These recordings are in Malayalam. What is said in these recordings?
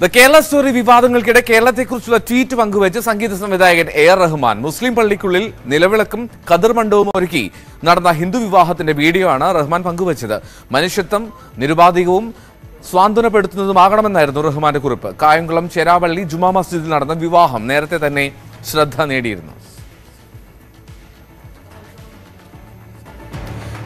The Kerala story വിവാദങ്ങൾക്കിടെ കേരളത്തെക്കുറിച്ചുള്ള ട്വീറ്റ് പങ്കുവെച്ച് സംഗീത സംവിധായകൻ എ.ആർ. റഹ്മാൻ മുസ്ലിം പള്ളിക്കുള്ളിൽ നിലവിളക്കും ഖദർ മണ്ഡപവും ഒരുക്കി നടന്ന ഹിന്ദു വിവാഹത്തിന്റെ വീഡിയോ ആണ് റഹ്മാൻ പങ്കുവച്ചത്. മനുഷ്യത്വം നിരുപാധികവും സ്വാന്തനപ്പെടുത്തുന്നതുമാകണമെന്നായിരുന്നു റഹ്മാന്റെ കുറിപ്പ്. കായംകുളം ചേരാവള്ളി ജുമാ മസ്ജിദിൽ നടന്ന വിവാഹം നേരത്തെ തന്നെ ശ്രദ്ധ നേടിയിരുന്നു.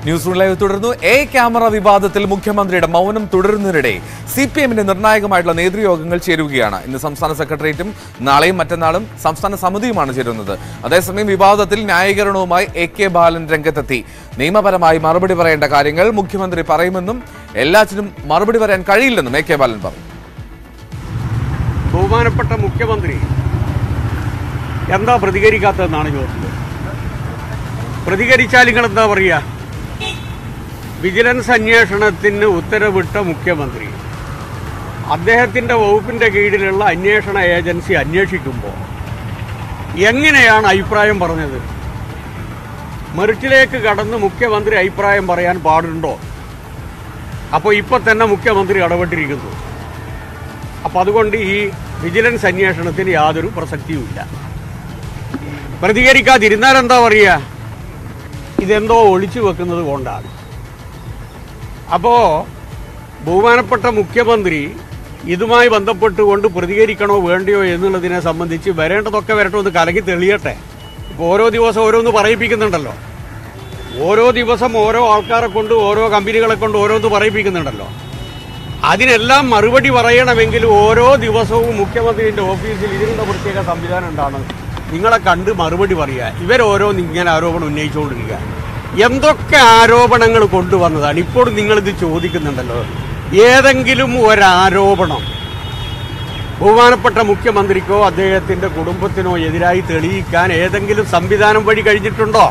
ന്യൂസ് റൂം ലൈവ് തുടർന്നു. ക്യാമറ വിവാദത്തിൽ മുഖ്യമന്ത്രിയുടെ മൗനം തുടരുന്നതിനിടെ സിപിഎമ്മിന്റെ നിർണായകമായിട്ടുള്ള നേതൃയോഗങ്ങൾ ചേരുകയാണ്. ഇന്ന് സംസ്ഥാന സെക്രട്ടേറിയറ്റും നാളെയും മറ്റന്നാളും സംസ്ഥാന സമിതിയുമാണ് ചേരുന്നത്. അതേസമയം വിവാദത്തിൽ ന്യായീകരണവുമായി എ.കെ. ബാലൻ രംഗത്തെത്തി. നിയമപരമായി മറുപടി പറയേണ്ട കാര്യങ്ങൾ മുഖ്യമന്ത്രി പറയുമെന്നും എല്ലാറ്റിനും മറുപടി പറയാൻ കഴിയില്ലെന്നും എ.കെ. ബാലൻ പറഞ്ഞു. ബഹുമാനപ്പെട്ട മുഖ്യമന്ത്രി എന്താ പ്രതികരിക്കാത്തതെന്നാണ് ചോദിച്ചത്. പ്രതികരിച്ചാൽ നിങ്ങൾ എന്താ പറയുക? വിജിലൻസ് അന്വേഷണത്തിന് ഉത്തരവിട്ട മുഖ്യമന്ത്രി അദ്ദേഹത്തിൻ്റെ വകുപ്പിൻ്റെ കീഴിലുള്ള അന്വേഷണ ഏജൻസി അന്വേഷിക്കുമ്പോൾ എങ്ങനെയാണ് അഭിപ്രായം പറഞ്ഞത്? മെറിറ്റിലേക്ക് കടന്ന് മുഖ്യമന്ത്രി അഭിപ്രായം പറയാൻ പാടുണ്ടോ? അപ്പോൾ ഇപ്പം തന്നെ മുഖ്യമന്ത്രി ഇടപെട്ടിരിക്കുന്നു. അപ്പം അതുകൊണ്ട് ഈ വിജിലൻസ് അന്വേഷണത്തിന് യാതൊരു പ്രസക്തിയുമില്ല. പ്രതികരിക്കാതിരുന്നാൽ എന്താ പറയുക? ഇതെന്തോ ഒളിച്ചു വെക്കുന്നത് കൊണ്ടാണ്. അപ്പോൾ ബഹുമാനപ്പെട്ട മുഖ്യമന്ത്രി ഇതുമായി ബന്ധപ്പെട്ടുകൊണ്ട് പ്രതികരിക്കണോ വേണ്ടയോ എന്നുള്ളതിനെ സംബന്ധിച്ച് വരേണ്ടതൊക്കെ വരട്ടെ, ഒന്ന് കലക്കി തെളിയട്ടെ. ഇപ്പോൾ ഓരോ ദിവസം ഓരോന്ന് പറയിപ്പിക്കുന്നുണ്ടല്ലോ, ഓരോ ദിവസം ഓരോ ആൾക്കാരെ കൊണ്ട് ഓരോ കമ്പനികളെ കൊണ്ട് ഓരോന്ന് പറയിപ്പിക്കുന്നുണ്ടല്ലോ. അതിനെല്ലാം മറുപടി പറയണമെങ്കിൽ ഓരോ ദിവസവും മുഖ്യമന്ത്രിൻ്റെ ഓഫീസിൽ ഇതിനുള്ള പ്രത്യേക സംവിധാനം ഉണ്ടാണ്. നിങ്ങളെ കണ്ട് മറുപടി പറയുക. ഇവരോരോന്ന് ഇങ്ങനെ ആരോപണം ഉന്നയിച്ചുകൊണ്ടിരിക്കുക. എന്തൊക്കെ ആരോപണങ്ങൾ കൊണ്ടുവന്നതാണ്. ഇപ്പോഴും നിങ്ങളിത് ചോദിക്കുന്നുണ്ടല്ലോ. ഏതെങ്കിലും ഒരാരോപണം ബഹുമാനപ്പെട്ട മുഖ്യമന്ത്രിക്കോ അദ്ദേഹത്തിൻ്റെ കുടുംബത്തിനോ എതിരായി തെളിയിക്കാൻ ഏതെങ്കിലും സംവിധാനം വഴി കഴിഞ്ഞിട്ടുണ്ടോ?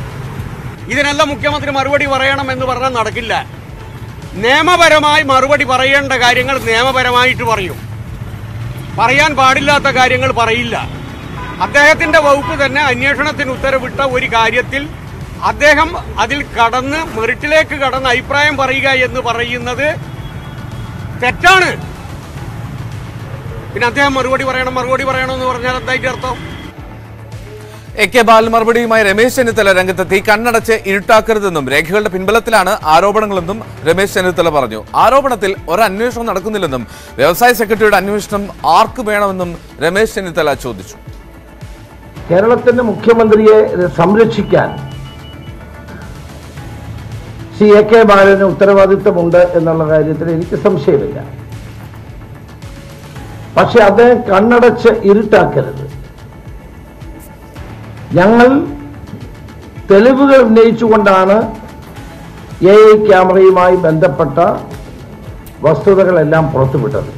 ഇതിനെല്ലാം മുഖ്യമന്ത്രി മറുപടി പറയണമെന്ന് പറഞ്ഞാൽ നടക്കില്ല. നിയമപരമായി മറുപടി പറയേണ്ട കാര്യങ്ങൾ നിയമപരമായിട്ട് പറയും. പറയാൻ പാടില്ലാത്ത കാര്യങ്ങൾ പറയില്ല. അദ്ദേഹത്തിൻ്റെ വകുപ്പ് തന്നെ അന്വേഷണത്തിന് ഉത്തരവിട്ട ഒരു കാര്യത്തിൽ അദ്ദേഹം അതിൽ കടന്ന് മെറിറ്റിലേക്ക് കടന്ന് അഭിപ്രായം പറയുക എന്ന് പറയുന്നത് തെറ്റാണ്. പിന്നെ അദ്ദേഹം മറുപടി പറയണമെന്ന് പറഞ്ഞാൽ എന്തായിട്ട് അർത്ഥം? എ.കെ. ബാലൻ മറുപടിയുമായി രമേശ് ചെന്നിത്തല രംഗത്തെത്തി. കണ്ണടച്ച് ഇരുട്ടാക്കരുതെന്നും രേഖകളുടെ പിൻബലത്തിലാണ് ആരോപണങ്ങളെന്നും രമേശ് ചെന്നിത്തല പറഞ്ഞു. ആരോപണത്തിൽ ഒരന്വേഷണം നടക്കുന്നില്ലെന്നും വ്യവസായ സെക്രട്ടറിയുടെ അന്വേഷണം ആർക്ക് വേണമെന്നും രമേശ് ചെന്നിത്തല ചോദിച്ചു. കേരളത്തിന്റെ മുഖ്യമന്ത്രിയെ സംരക്ഷിക്കാൻ എ.കെ. ബാലന് ഉത്തരവാദിത്വമുണ്ട് എന്നുള്ള കാര്യത്തിൽ എനിക്ക് സംശയമില്ല. പക്ഷെ അദ്ദേഹം കണ്ണടച്ച് ഇരുട്ടാക്കരുത്. ഞങ്ങൾ തെളിവുകൾ ഉന്നയിച്ചുകൊണ്ടാണ് ക്യാമറയുമായി ബന്ധപ്പെട്ട വസ്തുതകളെല്ലാം പുറത്തുവിട്ടത്.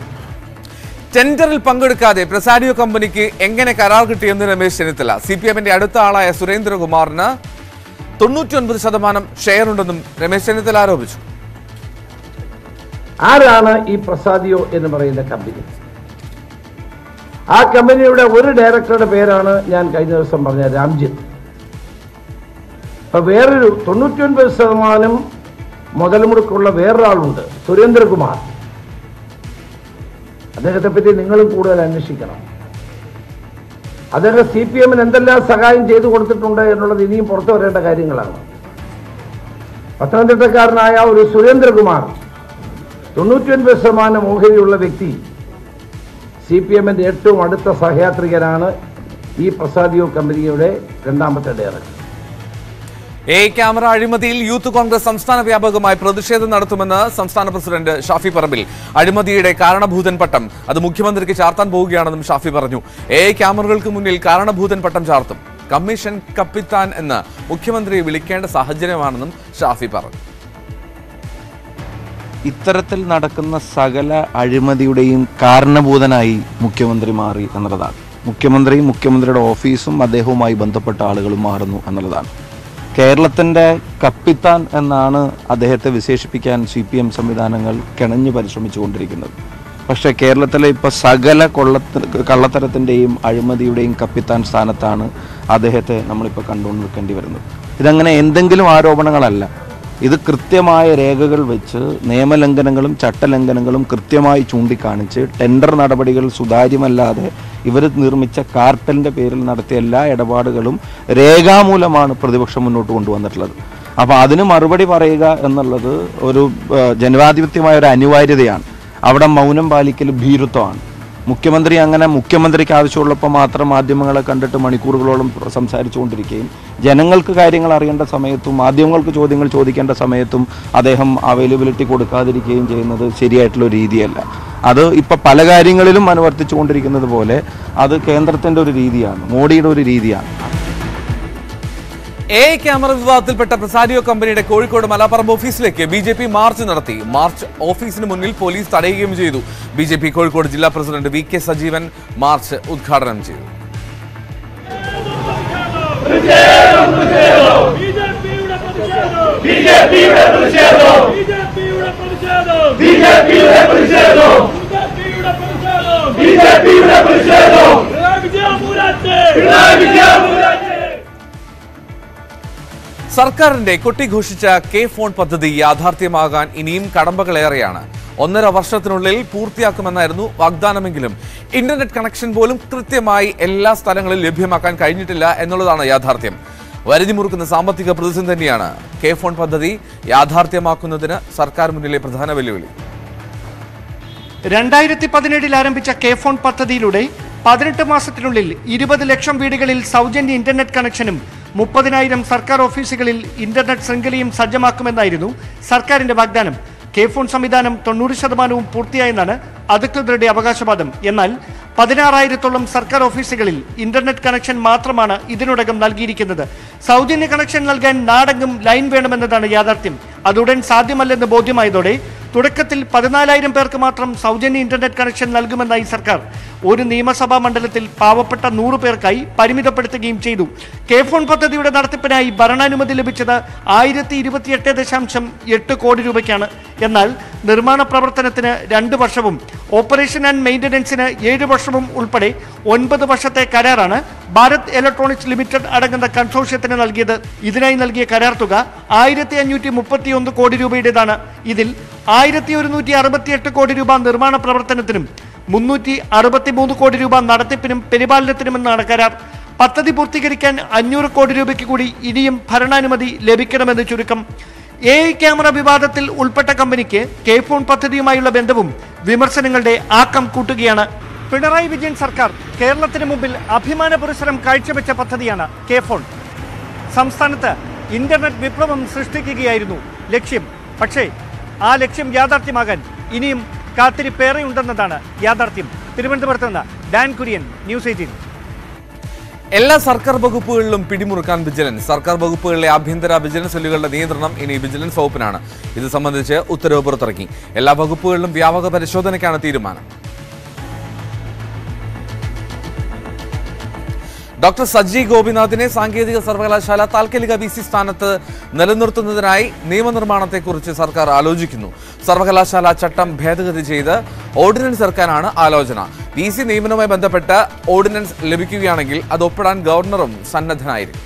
ടെൻഡറിൽ പങ്കെടുക്കാതെ പ്രസാഡിയോ കമ്പനിക്ക് എങ്ങനെ കരാർ കിട്ടിയെന്ന് രമേശ് ചെന്നിത്തല. സിപിഎമ്മിന്റെ അടുത്ത ആളായ സുരേന്ദ്രകുമാറിന് 99% ഷെയർ ഉണ്ടെന്നും രമേശ് ചെന്നിത്തല ആരോപിച്ചു. ആരാണ് ഈ പ്രസാദിയോ എന്ന് പറയുന്ന കമ്പനി? ആ കമ്പനിയുടെ ഒരു ഡയറക്ടറുടെ പേരാണ് ഞാൻ കഴിഞ്ഞ ദിവസം പറഞ്ഞ രാംജിത്ത്. അപ്പൊ വേറൊരു 99% മുതൽ മുടക്കുള്ള വേറൊരാളുണ്ട്, സുരേന്ദ്രകുമാർ. അദ്ദേഹത്തെ പറ്റി നിങ്ങളും കൂടുതൽ അന്വേഷിക്കണം. അദ്ദേഹം സിപിഎമ്മിന് എന്തെല്ലാം സഹായം ചെയ്തു കൊടുത്തിട്ടുണ്ട് എന്നുള്ളത് ഇനിയും പുറത്തു വരേണ്ട കാര്യങ്ങളാണ്. പത്തനംതിട്ടക്കാരനായ ഒരു സുരേന്ദ്രകുമാർ 99% ഓഹരിയുള്ള വ്യക്തി സിപിഎമ്മിന്റെ ഏറ്റവും അടുത്ത സഹയാത്രികനാണ്. ഈ പ്രസാദിയോ കമ്പനിയുടെ രണ്ടാമത്തെ ഡയറക്ടർ. ക്യാമറ അഴിമതിയിൽ യൂത്ത് കോൺഗ്രസ് സംസ്ഥാന വ്യാപകമായി പ്രതിഷേധം നടത്തുമെന്ന് സംസ്ഥാന പ്രസിഡന്റ് ഷാഫി പറമ്പിൽ. അഴിമതിയുടെ കാരണഭൂതൻ പട്ടം അത് മുഖ്യമന്ത്രിക്ക് ചാർത്താൻ പോവുകയാണെന്നും ഷാഫി പറഞ്ഞു. ക്യാമറകൾക്ക് മുന്നിൽ കാരണഭൂതൻ പട്ടം ചാർത്തും. കമ്മീഷൻ കപ്പിത്താൻ എന്ന് മുഖ്യമന്ത്രിയെ വിളിക്കേണ്ട സാഹചര്യമാണെന്നും ഷാഫി പറഞ്ഞു. ഇത്തരത്തിൽ നടക്കുന്ന സകല അഴിമതിയുടെയും കാരണഭൂതനായി മുഖ്യമന്ത്രി മാറി എന്നുള്ളതാണ്. മുഖ്യമന്ത്രിയുടെ ഓഫീസും അദ്ദേഹവുമായി ബന്ധപ്പെട്ട ആളുകളും മാറുന്നു എന്നുള്ളതാണ്. കേരളത്തിൻ്റെ കപ്പിത്താൻ എന്നാണ് അദ്ദേഹത്തെ വിശേഷിപ്പിക്കാൻ CPM സംവിധാനങ്ങൾ കിണഞ്ഞു പരിശ്രമിച്ചുകൊണ്ടിരിക്കുന്നത്. പക്ഷേ കേരളത്തിലെ ഇപ്പോൾ സകല കള്ളത്തരത്തിൻ്റെയും അഴിമതിയുടെയും കപ്പിത്താൻ സ്ഥാനത്താണ് അദ്ദേഹത്തെ നമ്മളിപ്പോൾ കണ്ടുകൊണ്ട് നിൽക്കേണ്ടി വരുന്നത്. ഇതങ്ങനെ എന്തെങ്കിലും ആരോപണങ്ങളല്ല. ഇത് കൃത്യമായ രേഖകൾ വെച്ച് നിയമലംഘനങ്ങളും ചട്ടലംഘനങ്ങളും കൃത്യമായി ചൂണ്ടിക്കാണിച്ച് ടെൻഡർ നടപടികൾ സുതാര്യമല്ലാതെ ഇവർ നിർമ്മിച്ച കാർട്ടലിൻ്റെ പേരിൽ നടത്തിയ എല്ലാ ഇടപാടുകളും രേഖാമൂലമാണ് പ്രതിപക്ഷം മുന്നോട്ട് കൊണ്ടുവന്നിട്ടുള്ളത്. അപ്പോൾ അതിന് മറുപടി പറയുക എന്നുള്ളത് ഒരു ജനാധിപത്യമായ ഒരു അനിവാര്യതയാണ്. അവിടെ മൗനം പാലിക്കൽ ഭീരുത്വമാണ്. മുഖ്യമന്ത്രി അങ്ങനെ മുഖ്യമന്ത്രിക്ക് ആവശ്യമുള്ളപ്പോൾ മാത്രം മാധ്യമങ്ങളെ കണ്ടിട്ട് മണിക്കൂറുകളോളം സംസാരിച്ചുകൊണ്ടിരിക്കുകയും ജനങ്ങൾക്ക് കാര്യങ്ങൾ അറിയേണ്ട സമയത്തും മാധ്യമങ്ങൾക്ക് ചോദ്യങ്ങൾ ചോദിക്കേണ്ട സമയത്തും അദ്ദേഹം അവൈലബിലിറ്റി കൊടുക്കാതിരിക്കുകയും ചെയ്യുന്നത് ശരിയായിട്ടുള്ള രീതിയല്ല. അത് ഇപ്പം പല കാര്യങ്ങളിലും അനുവർത്തിച്ചു കൊണ്ടിരിക്കുന്നത് പോലെ അത് കേന്ദ്രത്തിൻ്റെ ഒരു രീതിയാണ്, മോഡിയുടെ ഒരു രീതിയാണ്. ക്യാമറ വിവാദത്തിൽപ്പെട്ട പ്രസാരിയോ കമ്പനിയുടെ കോഴിക്കോട് മലാപ്പറമ്പ് ഓഫീസിലേക്ക് BJP മാർച്ച് നടത്തി. മാർച്ച് ഓഫീസിന് മുന്നിൽ പോലീസ് തടയുകയും ചെയ്തു. BJP കോഴിക്കോട് ജില്ലാ പ്രസിഡന്റ് VK സജീവൻ മാർച്ച് ഉദ്ഘാടനം ചെയ്തു. സർക്കാരിന്റെ കൊട്ടിഘോഷിച്ച K-ഫോൺ പദ്ധതി യാഥാർത്ഥ്യമാകാൻ ഇനിയും കടമ്പകളേറെയാണ്. 1.5 വർഷത്തിനുള്ളിൽ പൂർത്തിയാക്കുമെന്നായിരുന്നു വാഗ്ദാനമെങ്കിലും ഇന്റർനെറ്റ് കണക്ഷൻ പോലും കൃത്യമായി എല്ലാ സ്ഥലങ്ങളിലും ലഭ്യമാക്കാൻ കഴിഞ്ഞിട്ടില്ല എന്നുള്ളതാണ് യാഥാർത്ഥ്യം. വരുതി മുറുക്കുന്ന സാമ്പത്തിക പ്രതിസന്ധി തന്നെയാണ് K-ഫോൺ പദ്ധതി യാഥാർത്ഥ്യമാക്കുന്നതിന് സർക്കാർ മുന്നിലെ പ്രധാന വെല്ലുവിളി. 2017 ആരംഭിച്ച K-ഫോൺ പദ്ധതിയിലൂടെ 18 മാസത്തിനുള്ളിൽ 20 ലക്ഷം വീടുകളിൽ സൗജന്യ ഇന്റർനെറ്റ് കണക്ഷനും 30,000 സർക്കാർ ഓഫീസുകളിൽ ഇന്റർനെറ്റ് ശൃംഖലയും സജ്ജമാക്കുമെന്നായിരുന്നു സർക്കാരിന്റെ വാഗ്ദാനം. K-ഫോൺ സംവിധാനം 90% പൂർത്തിയായെന്നാണ് അധികൃതരുടെ അവകാശവാദം. എന്നാൽ 16,000-ഓളം സർക്കാർ ഓഫീസുകളിൽ ഇന്റർനെറ്റ് കണക്ഷൻ മാത്രമാണ് ഇതിനോടകം നൽകിയിരിക്കുന്നത്. സൗജന്യ കണക്ഷൻ നൽകാൻ നാടെങ്ങും ലൈൻ വേണമെന്നതാണ് യാഥാർത്ഥ്യം. അതുടൻ സാധ്യമല്ലെന്ന് ബോധ്യമായതോടെ തുടക്കത്തിൽ 14,000 പേർക്ക് മാത്രം സൗജന്യ ഇന്റർനെറ്റ് കണക്ഷൻ നൽകുമെന്നായി സർക്കാർ. ഒരു നിയമസഭാ മണ്ഡലത്തിൽ പാവപ്പെട്ട 100 പേർക്കായി പരിമിതപ്പെടുത്തുകയും ചെയ്തു. K-ഫോൺ പദ്ധതിയുടെ നടത്തിപ്പിനായി ഭരണാനുമതി ലഭിച്ചത് 1,028.8 കോടി രൂപയ്ക്കാണ്. എന്നാൽ നിർമ്മാണ പ്രവർത്തനത്തിന് 2 വർഷവും ഓപ്പറേഷൻ ആൻഡ് മെയിൻ്റനൻസിന് 7 വർഷവും ഉൾപ്പെടെ 9 വർഷത്തെ കരാറാണ് ഭാരത് ഇലക്ട്രോണിക്സ് ലിമിറ്റഡ് അടങ്ങുന്ന കൺസോർഷ്യത്തിന് നൽകിയത്. ഇതിനായി നൽകിയ കരാർ തുക 1,531 കോടി രൂപയുടേതാണ്. ഇതിൽ 1,168 കോടി രൂപ നിർമ്മാണ പ്രവർത്തനത്തിനും 363 കോടി രൂപ നടത്തിപ്പിനും പരിപാലനത്തിനുമെന്നാണ് കരാർ. പദ്ധതി പൂർത്തീകരിക്കാൻ 500 കോടി രൂപയ്ക്ക് കൂടി ഇനിയും ഭരണാനുമതി ലഭിക്കണമെന്ന് ചുരുക്കം. ക്യാമറ വിവാദത്തിൽ ഉൾപ്പെട്ട കമ്പനിക്ക് K-ഫോൺ പദ്ധതിയുമായുള്ള ബന്ധവും വിമർശനങ്ങളുടെ ആക്കം കൂട്ടുകയാണ്. പിണറായി വിജയൻ സർക്കാർ കേരളത്തിന് മുമ്പിൽ അഭിമാന പുരസ്സരം കാഴ്ചവെച്ച പദ്ധതിയാണ് K-ഫോൺ. സംസ്ഥാനത്ത് ഇന്റർനെറ്റ് വിപ്ലവം സൃഷ്ടിക്കുകയായിരുന്നു ലക്ഷ്യം. പക്ഷേ ആ ലക്ഷ്യം യാഥാർത്ഥ്യമാകാൻ ഇനിയും കാത്തിരിപ്പേറെയുണ്ടെന്നതാണ് യാഥാർത്ഥ്യം. തിരുവനന്തപുരത്ത് നിന്ന് ഡാൻ കുര്യൻ, ന്യൂസ് 18. എല്ലാ സർക്കാർ വകുപ്പുകളിലും പിടിമുറുക്കാൻ വിജിലൻസ്. സർക്കാർ വകുപ്പുകളിലെ ആഭ്യന്തര വിജിലൻസ് സെല്ലുകളുടെ നിയന്ത്രണം ഇനി വിജിലൻസ് വകുപ്പിനാണ്. ഇത് സംബന്ധിച്ച് ഉത്തരവ് പുറത്തിറക്കി. എല്ലാ വകുപ്പുകളിലും വ്യാപക പരിശോധനയ്ക്കാണ് തീരുമാനം. ഡോക്ടർ സജി ഗോപിനാഥിനെ സാങ്കേതിക സർവകലാശാല താൽക്കാലിക VC സ്ഥാനത്ത് നിലനിർത്തുന്നതിനായി നിയമനിർമ്മാണത്തെക്കുറിച്ച് സർക്കാർ ആലോചിക്കുന്നു. സർവകലാശാല ചട്ടം ഭേദഗതി ചെയ്ത് ഓർഡിനൻസ് ഇറക്കാനാണ് ആലോചന. VC നിയമനവുമായി ബന്ധപ്പെട്ട് ഓർഡിനൻസ് ലഭിക്കുകയാണെങ്കിൽ അത് ഒപ്പിടാൻ ഗവർണറും സന്നദ്ധനായിരിക്കും.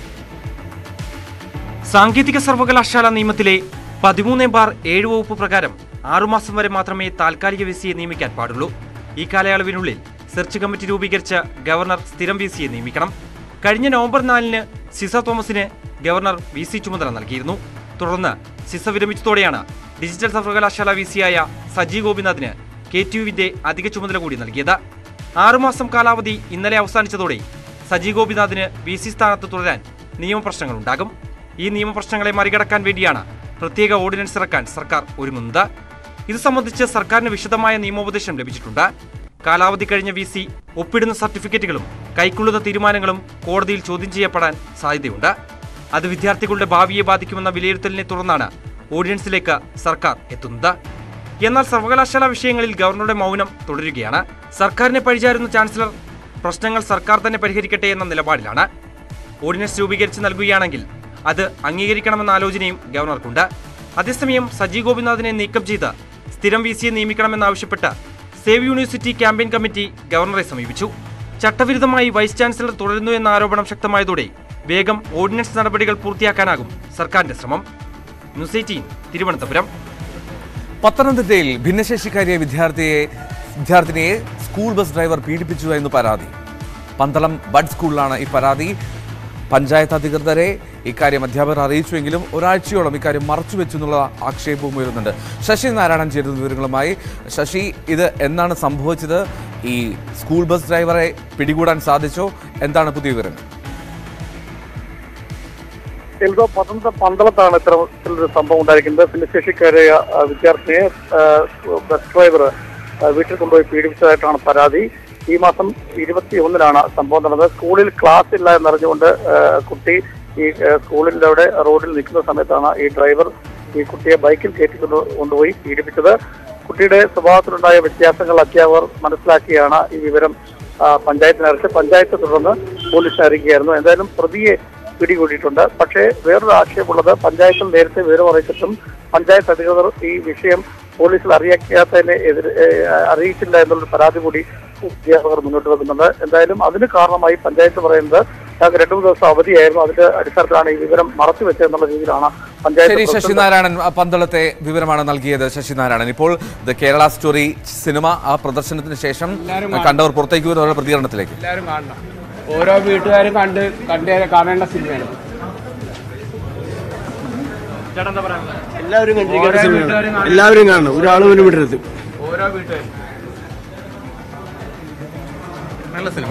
സാങ്കേതിക സർവകലാശാല നിയമത്തിലെ 13/7 വകുപ്പ് പ്രകാരം 6 മാസം വരെ മാത്രമേ താൽക്കാലിക VCയെ നിയമിക്കാൻ പാടുള്ളൂ. ഈ കാലയളവിനുള്ളിൽ സെർച്ച് കമ്മിറ്റി രൂപീകരിച്ച് ഗവർണർ സ്ഥിരം VCയെ നിയമിക്കണം. കഴിഞ്ഞ നവംബർ 4-ന് സിസ തോമസിന് ഗവർണർ VC ചുമതല നൽകിയിരുന്നു. തുടർന്ന് സിസ വിരമിച്ചതോടെയാണ് ഡിജിറ്റൽ സർവകലാശാല VCയായ സജി ഗോപിനാഥിന് KTUവിന്റെ അധിക ചുമതല കൂടി നൽകിയത്. 6 മാസം കാലാവധി ഇന്നലെ അവസാനിച്ചതോടെ സജി ഗോപിനാഥിന് VC സ്ഥാനത്ത് തുടരാൻ നിയമപ്രശ്നങ്ങളുണ്ടാകും. ഈ നിയമപ്രശ്നങ്ങളെ മറികടക്കാൻ വേണ്ടിയാണ് പ്രത്യേക ഓർഡിനൻസ് ഇറക്കാൻ സർക്കാർ ഒരുങ്ങുന്നത്. ഇത് സംബന്ധിച്ച് സർക്കാരിന് വിശദമായ നിയമോപദേശം ലഭിച്ചിട്ടുണ്ട്. കാലാവധി കഴിഞ്ഞ VC ഒപ്പിടുന്ന സർട്ടിഫിക്കറ്റുകളും കൈക്കൊള്ളുന്ന തീരുമാനങ്ങളും കോടതിയിൽ ചോദ്യം ചെയ്യപ്പെടാൻ സാധ്യതയുണ്ട്. അത് വിദ്യാർത്ഥികളുടെ ഭാവിയെ ബാധിക്കുമെന്ന വിലയിരുത്തലിനെ തുടർന്നാണ് ഓർഡിനൻസിലേക്ക് സർക്കാർ എത്തുന്നത്. എന്നാൽ സർവകലാശാല വിഷയങ്ങളിൽ ഗവർണറുടെ മൗനം തുടരുകയാണ്. സർക്കാരിനെ പഴിചാരുന്ന ചാൻസലർ പ്രശ്നങ്ങൾ സർക്കാർ തന്നെ പരിഹരിക്കട്ടെ എന്ന നിലപാടിലാണ്. ഓർഡിനൻസ് രൂപീകരിച്ച് നൽകുകയാണെങ്കിൽ അത് അംഗീകരിക്കണമെന്ന ആലോചനയും ഗവർണർക്കുണ്ട്. അതേസമയം സജി ഗോപിനാഥിനെ നീക്കം ചെയ്ത് സ്ഥിരം VCയെ നിയമിക്കണമെന്നാവശ്യപ്പെട്ട് സേവ് യൂണിവേഴ്സിറ്റി ക്യാമ്പയിൻ കമ്മിറ്റി ഗവർണറെ സമീപിച്ചു. ചട്ടവിരുദ്ധമായി വൈസ് ചാൻസലർ തുടരുന്നു എന്ന ആരോപണം ശക്തമായതോടെ വേഗം ഓർഡിനൻസ് നടപടികൾ പൂർത്തിയാക്കാനാകും സർക്കാരിന്റെ ശ്രമം. ന്യൂസ് 18 തിരുവനന്തപുരം. പത്തനംതിട്ടയിൽ ഭിന്നശേഷിക്കാരിയെ വിദ്യാർത്ഥിനിയെ സ്കൂൾ ബസ് ഡ്രൈവർ പീഡിപ്പിച്ചു എന്ന് പരാതി. പന്തളം ബഡ് സ്കൂളിലാണ് ഈ പരാതി. പഞ്ചായത്ത് അധികൃതരെ ഇക്കാര്യം അധ്യാപകർ അറിയിച്ചുവെങ്കിലും ഒരാഴ്ചയോളം ഇക്കാര്യം മറച്ചുവെച്ചു എന്നുള്ള ആക്ഷേപവും ഉയരുന്നുണ്ട്. ശശി നാരായണൻ ചേരുന്ന വിവരങ്ങളുമായി. ശശി, ഇത് എന്നാണ് സംഭവിച്ചത്? ഈ സ്കൂൾ ബസ് ഡ്രൈവറെ പിടികൂടാൻ സാധിച്ചോ? എന്താണ് പുതിയ വിവരങ്ങൾ? പന്തളത്താണ് ഇത്തരത്തിലൊരു സംഭവം ഉണ്ടായിരിക്കുന്നത്. ഭിന്നശേഷിക്കാരായ വിദ്യാർത്ഥിയെ ബസ് ഡ്രൈവർ വീട്ടിൽ കൊണ്ടുപോയി പീഡിപ്പിച്ചതായിട്ടാണ് പരാതി. ഈ മാസം 21-നാണ് സംഭവം നടന്നത്. സ്കൂളിൽ ക്ലാസ് ഇല്ല എന്നറിഞ്ഞുകൊണ്ട് കുട്ടി ഈ സ്കൂളിൻ്റെ അവിടെ റോഡിൽ നിൽക്കുന്ന സമയത്താണ് ഈ ഡ്രൈവർ ഈ കുട്ടിയെ ബൈക്കിൽ കയറ്റി കൊണ്ടുപോയി പീഡിപ്പിച്ചത്. കുട്ടിയുടെ സ്വഭാവത്തിലുണ്ടായ വ്യത്യാസങ്ങൾ അധ്യാപകർ മനസ്സിലാക്കിയാണ് ഈ വിവരം പഞ്ചായത്തിനെ അറിയിച്ച് പഞ്ചായത്ത് തുടർന്ന് പോലീസിനെ അറിയിക്കുകയായിരുന്നു. എന്തായാലും പ്രതിയെ പിടികൂടിയിട്ടുണ്ട്. പക്ഷേ വേറൊരു ആക്ഷേപമുള്ളത് പഞ്ചായത്തിൽ നേരത്തെ വിവരം അറിയിച്ചിട്ടും പഞ്ചായത്ത് അധികൃതർ ഈ വിഷയം പോലീസിൽ അറിയിച്ചില്ല എന്നുള്ളൊരു പരാതി കൂടി അധ്യാപകർ മുന്നോട്ട് വെക്കുന്നുണ്ട്. എന്തായാലും അതിന് കാരണമായി പഞ്ചായത്ത് പറയുന്നത് ഞങ്ങൾക്ക് 2-3 ദിവസം അവധിയായിരുന്നു, അതിന്റെ അടിസ്ഥാനത്തിലാണ് ഈ വിവരം മറച്ചുവെച്ചത് എന്നുള്ള രീതിയിലാണ് പഞ്ചായത്ത്. ശശിനാരായണൻ പന്തളത്തെ വിവരമാണ് നൽകിയത്. ശശിനാരായണൻ, ഇപ്പോൾ ദ കേരള സ്റ്റോറി സിനിമ ആ പ്രദർശനത്തിന് ശേഷം കണ്ടവർ പുറത്തേക്ക് വരുന്ന ഓരോ പ്രതികരണത്തിലേക്ക് എല്ലാവരും കാണണം. ഓരോ വീട്ടുകാരും കാണേണ്ട സിനിമയാണ്. എല്ലാവരും കാണണം, ഒരാൾ പോലും വിടരുത്. ഓരോ വീട്ടുകാരും നല്ല സിനിമ.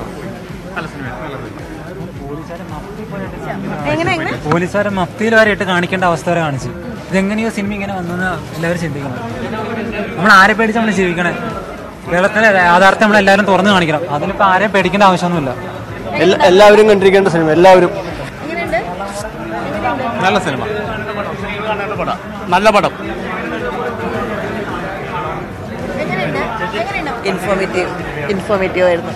പോലീസുകാരെ മഫ്തിയിൽ വരെ ഇട്ട് കാണിക്കേണ്ട അവസ്ഥ വരെ കാണിച്ചു. ഇതെങ്ങനെയോ സിനിമ ഇങ്ങനെ വന്നെന്ന് എല്ലാവരും ചിന്തിക്കണം. നമ്മൾ ആരെ പേടിച്ച് നമ്മൾ ജീവിക്കണേ? കേരളത്തിലെ യാഥാർത്ഥ്യം നമ്മളെല്ലാവരും തുറന്നു കാണിക്കണം. അതിലിപ്പോൾ ആരെയും പേടിക്കേണ്ട ആവശ്യമൊന്നുമില്ല. എല്ലാവരും കണ്ടിരിക്കേണ്ട സിനിമ. എല്ലാവരും നല്ല സിനിമ, നല്ല പടം. ഇൻഫോർമേറ്റീവ് ആയിരുന്നു.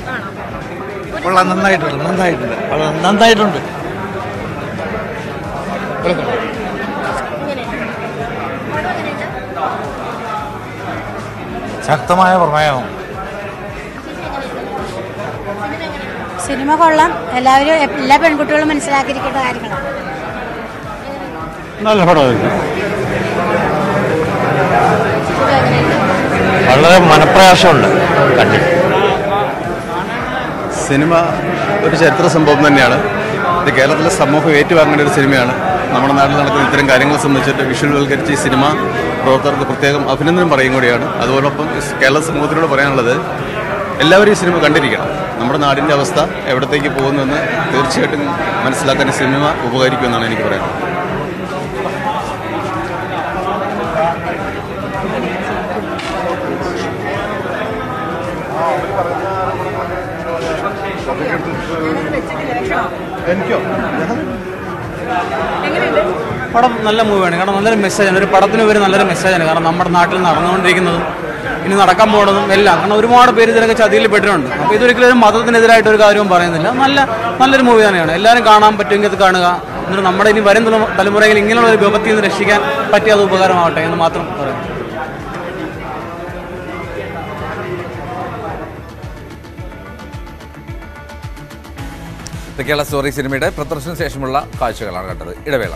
നന്നായിട്ടുണ്ട്. ശക്തമായ പ്രമേയം. സിനിമ കൊള്ളാം. എല്ലാവരും എല്ലാ പെൺകുട്ടികളും മനസ്സിലാക്കിയിരിക്കേണ്ട കാര്യങ്ങളാണ്. നല്ല പടമായിരുന്നു. വളരെ മനപ്രയാസമുണ്ട് കണ്ടിട്ട്. സിനിമ ഒരു ചരിത്ര സംഭവം തന്നെയാണ്. ഇത് കേരളത്തിലെ സമൂഹം ഏറ്റുവാങ്ങേണ്ട ഒരു സിനിമയാണ്. നമ്മുടെ നാട്ടിൽ നടക്കുന്ന ഇത്തരം കാര്യങ്ങളെ സംബന്ധിച്ചിട്ട് വിഷ്വൽവൽക്കരിച്ച് ഈ സിനിമ പ്രവർത്തകർക്ക് പ്രത്യേകം അഭിനന്ദനം പറയും കൂടിയാണ്. അതോടൊപ്പം കേരള സമൂഹത്തിനോട് പറയാനുള്ളത്, എല്ലാവരും ഈ സിനിമ കണ്ടിരിക്കണം. നമ്മുടെ നാടിൻ്റെ അവസ്ഥ എവിടത്തേക്ക് പോകുന്നുവെന്ന് തീർച്ചയായിട്ടും മനസ്സിലാക്കാൻ ഈ സിനിമ ഉപകരിക്കുമെന്നാണ് എനിക്ക് പറയാനുള്ളത്. പടം നല്ല മൂവിയാണ്. കാരണം നല്ലൊരു മെസ്സേജാണ്. ഒരു പടത്തിന് പേര് നല്ലൊരു മെസ്സേജാണ്. കാരണം നമ്മുടെ നാട്ടിൽ നടന്നുകൊണ്ടിരിക്കുന്നതും ഇനി നടക്കാൻ പോകുന്നതും എല്ലാം. കാരണം ഒരുപാട് പേര് ഇതിനൊക്കെ ചതിയിൽ പെട്ടിട്ടുണ്ട്. അപ്പോൾ ഇതൊരിക്കലും ഒരു മതത്തിനെതിരായിട്ട് ഒരു കാര്യവും പറയുന്നില്ല. നല്ലൊരു മൂവി തന്നെയാണ്. എല്ലാവരും കാണാൻ പറ്റുമെങ്കിൽ അത് കാണുക. എന്നിട്ട് നമ്മുടെ ഇനി വരും തലമുറയിൽ ഇങ്ങനെയുള്ള ഒരു വിപത്തിൽ നിന്ന് രക്ഷിക്കാൻ പറ്റിയ അത് ഉപകാരമാവട്ടെ എന്ന് മാത്രം പറയാം. കേരള സ്റ്റോറി സിനിമയുടെ പ്രദർശന ശേഷമുള്ള കാഴ്ചകളാണ് കണ്ടത്. ഇടവേള.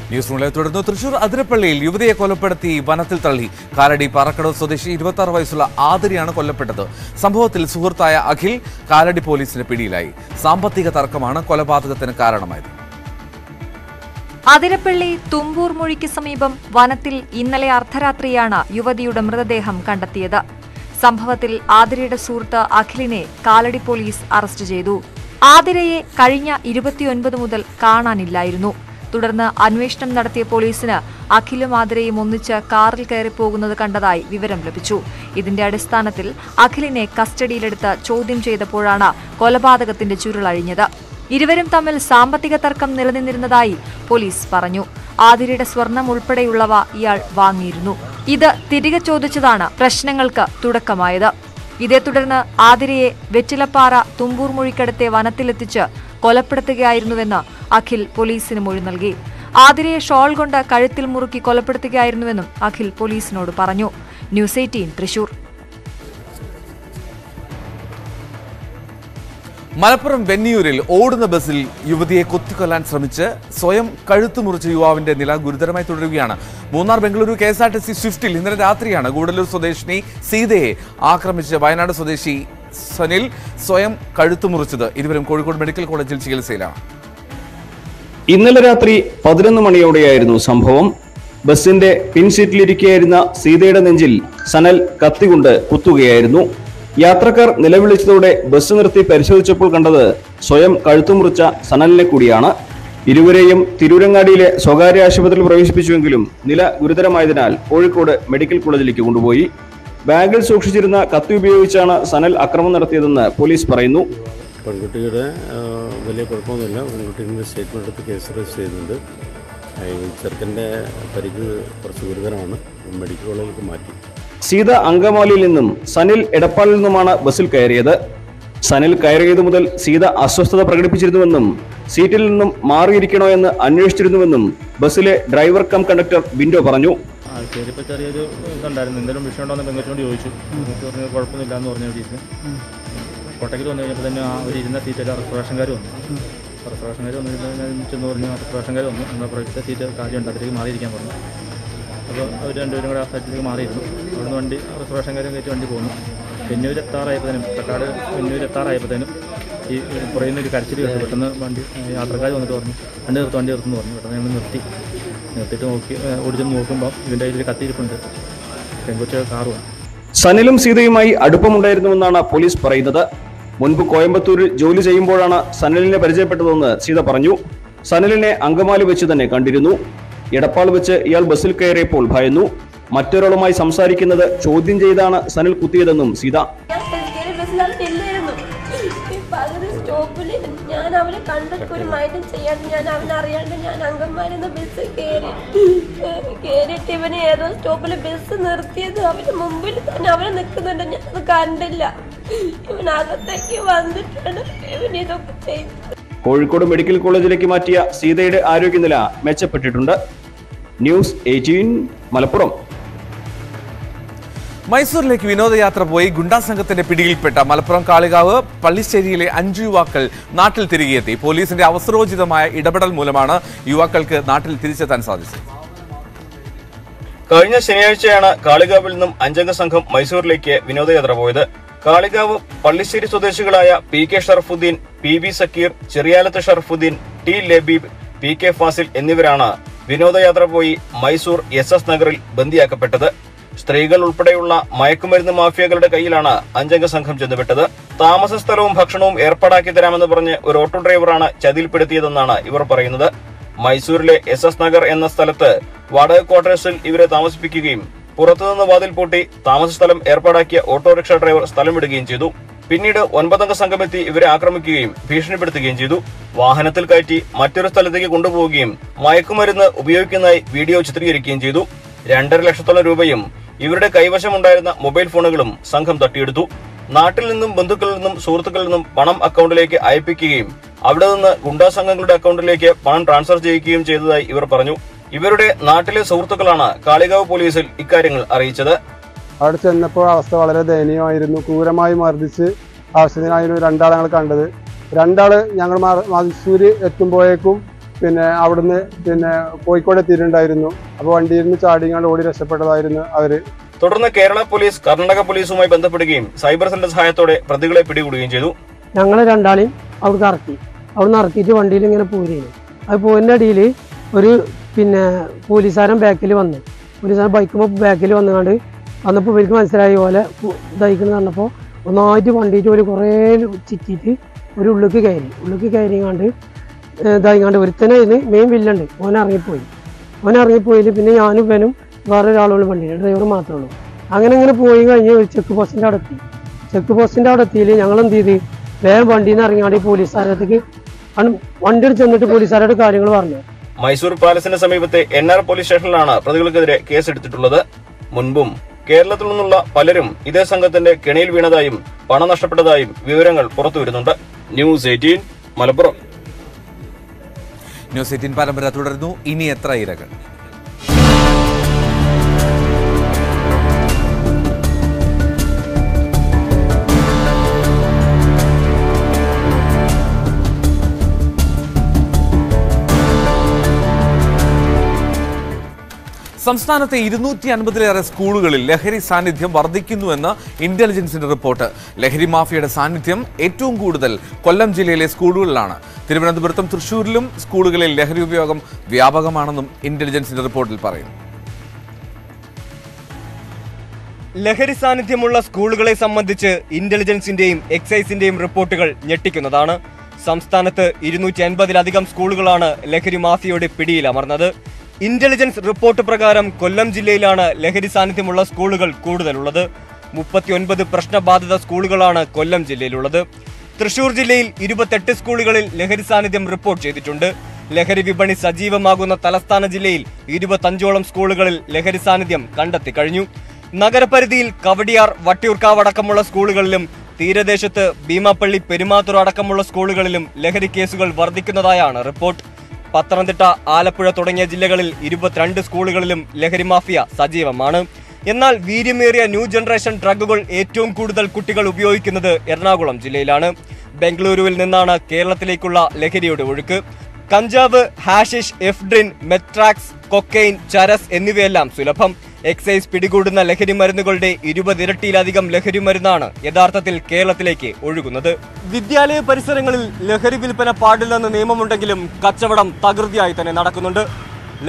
ന്യൂസ് റൂമിലെ തുടർന്ന് തൃശൂർ അതിരപ്പള്ളിയിൽ യുവതിയെ കൊലപ്പെടുത്തി വനത്തിൽ തള്ളി. കാലടി പാറക്കടവ് സ്വദേശി 26 വയസ്സുള്ള ആതിരയാണ് കൊല്ലപ്പെട്ടത്. സംഭവത്തിൽ സുഹൃത്തായ അഖിൽ കാലടി പോലീസിന്റെ പിടിയിലായി. സാമ്പത്തിക തർക്കമാണ് കൊലപാതകത്തിന് കാരണമായത്. അതിരപ്പള്ളി തുമ്പൂർ മൊഴിക്ക് സമീപം വനത്തിൽ ഇന്നലെ അർദ്ധരാത്രിയാണ് യുവതിയുടെ മൃതദേഹം കണ്ടെത്തിയത്. സംഭവത്തിൽ ആതിരയുടെ സുഹൃത്ത് അഖിലിനെ കാലടി പോലീസ് അറസ്റ്റ് ചെയ്തു. ആതിരയെ കഴിഞ്ഞ 29 മുതൽ കാണാനില്ലായിരുന്നു. തുടർന്ന് അന്വേഷണം നടത്തിയ പോലീസിന് അഖിലും ആതിരയും ഒന്നിച്ച് കാറിൽ കയറിപ്പോകുന്നത് കണ്ടതായി വിവരം ലഭിച്ചു. ഇതിന്റെ അടിസ്ഥാനത്തിൽ അഖിലിനെ കസ്റ്റഡിയിലെടുത്ത് ചോദ്യം ചെയ്തപ്പോഴാണ് കൊലപാതകത്തിന്റെ ചുരുളഴിഞ്ഞത്. ഇരുവരും തമ്മിൽ സാമ്പത്തിക തർക്കം നിലനിന്നിരുന്നതായി പോലീസ് പറഞ്ഞു. ആതിരയുടെ സ്വർണം ഉൾപ്പെടെയുള്ളവ ഇയാൾ വാങ്ങിയിരുന്നു. ഇത് തിരികെ ചോദിച്ചതാണ് പ്രശ്നങ്ങൾക്ക് തുടക്കമായത്. ഇതേ തുടർന്ന് ആതിരയെ വെറ്റിലപ്പാറ തുമ്പൂർ മൊഴിക്കടുത്തെ വനത്തിലെത്തിച്ച് കൊലപ്പെടുത്തുകയായിരുന്നുവെന്ന് അഖിൽ പോലീസിന് മൊഴി നൽകി. ആതിരയെ ഷോൾ കൊണ്ട് കഴുത്തിൽ മുറുക്കി കൊലപ്പെടുത്തുകയായിരുന്നുവെന്നും അഖിൽ പോലീസിനോട് പറഞ്ഞു. ന്യൂസ് 18 തൃശൂർ. മലപ്പുറം വെന്നിയൂരിൽ ഓടുന്ന ബസ്സിൽ യുവതിയെ കൊത്തിക്കൊല്ലാൻ ശ്രമിച്ച് സ്വയം കഴുത്തു മുറിച്ച യുവാവിന്റെ നില ഗുരുതരമായി തുടരുകയാണ്. മൂന്നാർ ബംഗളൂരു KSRTC സ്വിഫ്റ്റിൽ ഇന്നലെ രാത്രിയാണ് ഗൂഡല്ലൂർ സ്വദേശിനി സീതയെ ആക്രമിച്ച് വയനാട് സ്വദേശി സനിൽ സ്വയം കഴുത്തു മുറിച്ചത്. ഇരുവരും കോഴിക്കോട് മെഡിക്കൽ കോളേജിൽ ചികിത്സയിലാണ്. ഇന്നലെ രാത്രി 11 മണിയോടെയായിരുന്നു സംഭവം. ബസിന്റെ പിൻസീറ്റിലിരിക്കുകയായിരുന്ന സീതയുടെ നെഞ്ചിൽ സനൽ കത്തികൊണ്ട് കുത്തുകയായിരുന്നു. യാത്രക്കാർ നിലവിളിച്ചതോടെ ബസ് നിർത്തി പരിശോധിച്ചപ്പോൾ കണ്ടത് സ്വയം കഴുത്തുമുറിച്ച സനലിനെ കൂടിയാണ്. ഇരുവരെയും തിരൂരങ്ങാടിയിലെ സ്വകാര്യ ആശുപത്രിയിൽ പ്രവേശിപ്പിച്ചുവെങ്കിലും നില ഗുരുതരമായതിനാൽ കോഴിക്കോട് മെഡിക്കൽ കോളേജിലേക്ക് കൊണ്ടുപോയി. ബാഗിൽ സൂക്ഷിച്ചിരുന്ന കത്തി ഉപയോഗിച്ചാണ് സനൽ അക്രമം നടത്തിയതെന്ന് പോലീസ് പറയുന്നു. പെൺകുട്ടിയുടെ വലിയ കുഴപ്പമൊന്നുമില്ല. പെൺകുട്ടീൻ്റെ സ്റ്റേറ്റ്മെൻ്റ് എടുത്ത് കേസ് രജിസ്റ്റർ ചെയ്യുന്നുണ്ട്. ചെറുക്കൻ്റെ പരിക്ക് കുറച്ച് ഗുരുതരമാണ്. മെഡിക്കൽ കോളേജിലേക്ക് മാറ്റി. സീത അങ്കമാലിയിൽ നിന്നും സനിൽ എടപ്പാളിൽ നിന്നുമാണ് ബസ്സിൽ കയറിയത്. സനിൽ കയറിയത് മുതൽ സീത അസ്വസ്ഥത പ്രകടിപ്പിച്ചിരുന്നുവെന്നും സീറ്റിൽ നിന്നും മാറിയിരിക്കണോ എന്ന് അന്വേഷിച്ചിരുന്നുവെന്നും ബസ്സിലെ ഡ്രൈവർ കം കണ്ടക്ടർ ബിൻഡോ പറഞ്ഞു. കയറിയപ്പോൾ ചെറിയൊരു ഇതുണ്ടായിരുന്നു. എന്തെങ്കിലും വിഷയം ഉണ്ടോ എന്ന് പെങ്കച്ചോട് ചോദിച്ചു. പറഞ്ഞ കുഴപ്പമൊന്നുമില്ല എന്ന് പറഞ്ഞ വീട്ടിൽ കോട്ടയ്ക്ക് വന്നു കഴിഞ്ഞപ്പോൾ തന്നെ അവർ ഇരുന്ന സീറ്റിൽ റിസർവേഷൻകാർ വന്നു. റിസർവേഷൻകാർ വന്നിട്ട് ചെന്ന് പറഞ്ഞു റിസർവേഷൻകാർ വന്നു നമ്മുടെ പ്രൊജക്റ്റ് സീറ്റ് കാര്യമുണ്ട് അതിലേക്ക് മാറിയിരിക്കാൻ പറഞ്ഞു. അപ്പോൾ അവർ രണ്ടുപേരും കൂടെ ആ സൈറ്റിലേക്ക് മാറിയിരുന്നു. അവിടുന്ന് വണ്ടി റിസർവേഷൻകാരും കയറ്റി വണ്ടി പോകുന്നു. വെന്നൂർ എത്താറായപ്പോഴത്തേനും തക്കാട് വെന്നൂർ എത്താറായപ്പോഴത്തേനും ഈ പുറയുന്ന ഒരു കരച്ചിൽ കേട്ടു. പെട്ടെന്ന് വണ്ടി യാത്രക്കാർ വന്നിട്ട് പറഞ്ഞു വണ്ടി നിർത്തുന്നു പറഞ്ഞു. പെട്ടെന്ന് ഞങ്ങൾ നിർത്തിയിട്ട് ഓടിച്ചെന്ന് നോക്കുമ്പോൾ ഇതിൻ്റെ കയ്യിൽ കത്തിയിരിപ്പുണ്ട്. പെൺകൊച്ച കാറുമാണ്. സനിലും സീതയുമായി അടുപ്പമുണ്ടായിരുന്നുവെന്നാണ് പോലീസ് പറയുന്നത്. മുൻപ് കോയമ്പത്തൂരിൽ ജോലി ചെയ്യുമ്പോഴാണ് സനലിനെ പരിചയപ്പെട്ടതെന്ന് സീത പറഞ്ഞു. സനലിനെ അങ്കമാലി വെച്ച് തന്നെ കണ്ടിരുന്നു. എടപ്പാൾ വെച്ച് ഇയാൾ ബസ്സിൽ കയറിയപ്പോൾ ഭയന്നു. മറ്റൊരാളുമായി സംസാരിക്കുന്നത് ചോദ്യം ചെയ്താണ് സനിൽ കുത്തിയതെന്നും സീത. ഞാൻ അവനെ കണ്ടിട്ട് ഒരു മൈൻഡും ചെയ്യാതെ ഞാൻ അവനറിയാണ്ട് ഞാൻ അങ്കമാലിന്ന് ബസ് കയറിയിട്ട് ഇവന് ഏതോ സ്റ്റോപ്പിൽ ബസ് നിർത്തിയത് അവന് മുമ്പിൽ തന്നെ അവനെ നിൽക്കുന്നുണ്ട്. ഞാനത് കണ്ടില്ല. ഇവനകത്തേക്ക് വന്നിട്ടാണ് ഇവൻ ഇതൊക്കെ ചെയ്തത്. കോഴിക്കോട് മെഡിക്കൽ കോളേജിലേക്ക് മാറ്റിയ സീതയുടെ ആരോഗ്യനില മെച്ചപ്പെട്ടിട്ടുണ്ട്. ന്യൂസ് 18 മലപ്പുറം. മൈസൂരിലേക്ക് വിനോദയാത്ര പോയി ഗുണ്ടാ സംഘത്തിന്റെ പിടിയിൽപ്പെട്ട മലപ്പുറം കാളികാവ് പള്ളിശ്ശേരിയിലെ 5 യുവാക്കൾ നാട്ടിൽ തിരികെയെത്തി. പോലീസിന്റെ അവസരോചിതമായ ഇടപെടൽ മൂലമാണ് യുവാക്കൾക്ക് നാട്ടിൽ തിരിച്ചെത്താൻ സാധിച്ചത്. കഴിഞ്ഞ ശനിയാഴ്ചയാണ് കാളികാവിൽ നിന്നും 5 അംഗ സംഘം മൈസൂരിലേക്ക് വിനോദയാത്ര പോയത്. കാളികാവ് പള്ളിശ്ശേരി സ്വദേശികളായ PK Sharafuddin, PB Zakir, ചെറിയാലത്ത് Sharafuddin, T Labeeb, PK Fazil എന്നിവരാണ് വിനോദയാത്ര പോയി മൈസൂർ SS നഗറിൽ ബന്ദിയാക്കപ്പെട്ടത്. സ്ത്രീകൾ ഉൾപ്പെടെയുള്ള മയക്കുമരുന്ന് മാഫിയകളുടെ കയ്യിലാണ് 5 അംഗ സംഘം ചെന്നുവിട്ടത്. താമസ സ്ഥലവും ഭക്ഷണവും ഏർപ്പാടാക്കി തരാമെന്ന് പറഞ്ഞ് ഒരു ഓട്ടോ ഡ്രൈവറാണ് ചതിയിൽപ്പെടുത്തിയതെന്നാണ് ഇവർ പറയുന്നത്. മൈസൂരിലെ SS നഗർ എന്ന സ്ഥലത്ത് വാടക ക്വാർട്ടേഴ്സിൽ ഇവരെ താമസിപ്പിക്കുകയും പുറത്തുനിന്ന് വാതിൽ പൂട്ടി താമസ സ്ഥലം ഏർപ്പാടാക്കിയ ഓട്ടോറിക്ഷ ഡ്രൈവർ സ്ഥലം വിടുകയും ചെയ്തു. പിന്നീട് 9 അംഗ സംഘമെത്തി ഇവരെ ആക്രമിക്കുകയും ഭീഷണിപ്പെടുത്തുകയും ചെയ്തു. വാഹനത്തിൽ കയറ്റി മറ്റൊരു സ്ഥലത്തേക്ക് കൊണ്ടുപോവുകയും മയക്കുമരുന്ന് ഉപയോഗിക്കുന്നതായി വീഡിയോ ചിത്രീകരിക്കുകയും ചെയ്തു. 2.5 ലക്ഷത്തോളം രൂപയും ഇവരുടെ കൈവശമുണ്ടായിരുന്ന മൊബൈൽ ഫോണുകളും സംഘം തട്ടിയെടുത്തു. നാട്ടിൽ നിന്നും ബന്ധുക്കളിൽ നിന്നും സുഹൃത്തുക്കളിൽ നിന്നും പണം അക്കൗണ്ടിലേക്ക് അയപ്പിക്കുകയും അവിടെ നിന്ന് ഗുണ്ടാ സംഘങ്ങളുടെ അക്കൗണ്ടിലേക്ക് പണം ട്രാൻസ്ഫർ ചെയ്യുകയും ചെയ്തതായി ഇവർ പറഞ്ഞു. ഇവരുടെ നാട്ടിലെ സുഹൃത്തുക്കളാണ് കാളികാവ് പോലീസിൽ ഇക്കാര്യങ്ങൾ അറിയിച്ചത്. അവിടെ ചെന്നപ്പോൾ അവസ്ഥ വളരെ ദയനീയമായിരുന്നു. ക്രൂരമായി മർദ്ദിച്ച് ആവശ്യത്തിനായിരുന്നു 2 ആളെ ഞങ്ങൾ കണ്ടത്. 2 ആള് ഞങ്ങൾ മൈസൂര് എത്തുമ്പോഴേക്കും അവിടുന്ന് കോഴിക്കോട് എത്തിയിട്ടുണ്ടായിരുന്നു. അപ്പോൾ വണ്ടിയിൽ നിന്ന് ചാടിങ്ങാണ്ട് ഓടി രക്ഷപ്പെട്ടതായിരുന്നു അവര്. തുടർന്ന് കേരള പോലീസ് കർണാടക പോലീസുമായി ബന്ധപ്പെടുകയും സൈബർ സെല്ലിന്റെ സഹായത്തോടെ പ്രതികളെ പിടികൂടുകയും ചെയ്തു. ഞങ്ങൾ 2 ആളെയും അവിടുന്ന് ഇറക്കി. അവിടുന്ന് ഇറക്കിയിട്ട് വണ്ടിയിൽ ഇങ്ങനെ പോരുകയും അത് പോരിൻ്റെ അടിയിൽ ഒരു പോലീസുകാരൻ ബാക്കിൽ വന്നു. പോലീസുകാരൻ ബൈക്കുമ്പോൾ ബാക്കിൽ വന്നുകൊണ്ട് വന്നപ്പോൾ ഇവർക്ക് മനസ്സിലായ പോലെ ഇതായിക്കെന്ന് പറഞ്ഞപ്പോൾ ഒന്നായിട്ട് വണ്ടിയിട്ട് ഒരു കുറേ ചിറ്റിയിട്ട് ഒരു ഉള്ളിലേക്ക് കയറിങ്ങാണ്ട് ഇതായിങ്ങാണ്ട് ഒരുത്തനായിരുന്നു മെയിൻ വില്ലുണ്ട്. ഓൻ ഇറങ്ങിപ്പോയില്ല. പിന്നെ ഞാനും ഇവനും വേറെ ഒരാളുള്ള വണ്ടിയിൽ ഡ്രൈവർ മാത്രമേ ഉള്ളൂ. അങ്ങനെ പോയി കഴിഞ്ഞ് ഒരു ചെക്ക് പോസ്റ്റിൻ്റെ അവിടെ എത്തിയിൽ ഞങ്ങൾ എന്ത് ചെയ്ത് വേഗം വണ്ടിയിൽ നിന്ന് ഇറങ്ങിയാണ്ട് പോലീസുകാരത്തേക്ക് വണ്ടി ചെന്നിട്ട് പോലീസുകാരുടെ കാര്യങ്ങൾ പറഞ്ഞു. മൈസൂർ പാലസിന് സമീപത്തെ NR പോലീസ് സ്റ്റേഷനിലാണ് പ്രതികൾക്കെതിരെ കേസെടുത്തിട്ടുള്ളത്. മുൻപും കേരളത്തിൽ നിന്നുള്ള പലരും ഇതേ സംഘത്തിന്റെ കെണിയിൽ വീണതായും പണം നഷ്ടപ്പെട്ടതായും വിവരങ്ങൾ പുറത്തുവരുന്നുണ്ട്. ന്യൂസ് 18 മലപ്പുറം. ന്യൂസ് 18 പരമ്പര തുടരുന്നു. ഇനി എത്ര ഇരകൾ? സംസ്ഥാനത്തെ 250-ലേറെ സ്കൂളുകളിൽ ലഹരി സാന്നിധ്യം വർദ്ധിക്കുന്നുവെന്ന് ഇന്റലിജൻസിന്റെ റിപ്പോർട്ട്. ലഹരി മാഫിയയുടെ സാന്നിധ്യം ഏറ്റവും കൂടുതൽ കൊല്ലം ജില്ലയിലെ സ്കൂളുകളിലാണ്. തിരുവനന്തപുരത്തും തൃശൂരിലും സ്കൂളുകളിൽ ലഹരി ഉപയോഗം വ്യാപകമാണെന്നും ഇന്റലിജൻസിന്റെ റിപ്പോർട്ടിൽ പറയുന്നു. ലഹരി സാന്നിധ്യമുള്ള സ്കൂളുകളെ സംബന്ധിച്ച് ഇന്റലിജൻസിന്റെയും എക്സൈസിന്റെയും റിപ്പോർട്ടുകൾ ഞെട്ടിക്കുന്നതാണ്. സംസ്ഥാനത്ത് 250-ലധികം സ്കൂളുകളാണ് ലഹരി മാഫിയയുടെ പിടിയിലമർന്നത്. ഇന്റലിജൻസ് റിപ്പോർട്ട് പ്രകാരം കൊല്ലം ജില്ലയിലാണ് ലഹരി സാന്നിധ്യമുള്ള സ്കൂളുകൾ കൂടുതലുള്ളത്. 39 പ്രശ്നബാധിത സ്കൂളുകളാണ് കൊല്ലം ജില്ലയിലുള്ളത്. തൃശൂർ ജില്ലയിൽ 28 സ്കൂളുകളിൽ ലഹരി സാന്നിധ്യം റിപ്പോർട്ട് ചെയ്തിട്ടുണ്ട്. ലഹരി വിപണി സജീവമാകുന്ന തലസ്ഥാന ജില്ലയിൽ 25ഓളം സ്കൂളുകളിൽ ലഹരി സാന്നിധ്യം കണ്ടെത്തി കഴിഞ്ഞു. നഗരപരിധിയിൽ കവടിയാർ, വട്ടിയൂർക്കാവ് അടക്കമുള്ള സ്കൂളുകളിലും തീരദേശത്ത് ഭീമാപ്പള്ളി, പെരുമാത്തൂർ അടക്കമുള്ള സ്കൂളുകളിലും ലഹരി കേസുകൾ വർദ്ധിക്കുന്നതായാണ് റിപ്പോർട്ട്. പത്തനംതിട്ട, ആലപ്പുഴ തുടങ്ങിയ ജില്ലകളിൽ 22 സ്കൂളുകളിലും ലഹരി മാഫിയ സജീവമാണ്. എന്നാൽ വീര്യമേറിയ ന്യൂ ജനറേഷൻ ഡ്രഗുകൾ ഏറ്റവും കൂടുതൽ കുട്ടികൾ ഉപയോഗിക്കുന്നത് എറണാകുളം ജില്ലയിലാണ്. ബംഗളൂരുവിൽ നിന്നാണ് കേരളത്തിലേക്കുള്ള ലഹരിയുടെ ഒഴുക്ക്. കഞ്ചാവ്, ഹാഷിഷ്, എഫ്ഡ്രിൻ, മെത്രാക്സ്, കൊക്കൈൻ, ചരസ് എന്നിവയെല്ലാം സുലഭം. എക്സൈസ് പിടികൂടുന്ന ലഹരി മരുന്നുകളുടെ 20 ഇരട്ടിയിലധികം ലഹരി മരുന്നാണ് യഥാർത്ഥത്തിൽ കേരളത്തിലേക്ക് ഒഴുകുന്നത്. വിദ്യാലയ പരിസരങ്ങളിൽ ലഹരി വിൽപ്പന പാടില്ലെന്ന് നിയമമുണ്ടെങ്കിലും കച്ചവടം തകൃതിയായി തന്നെ നടക്കുന്നുണ്ട്.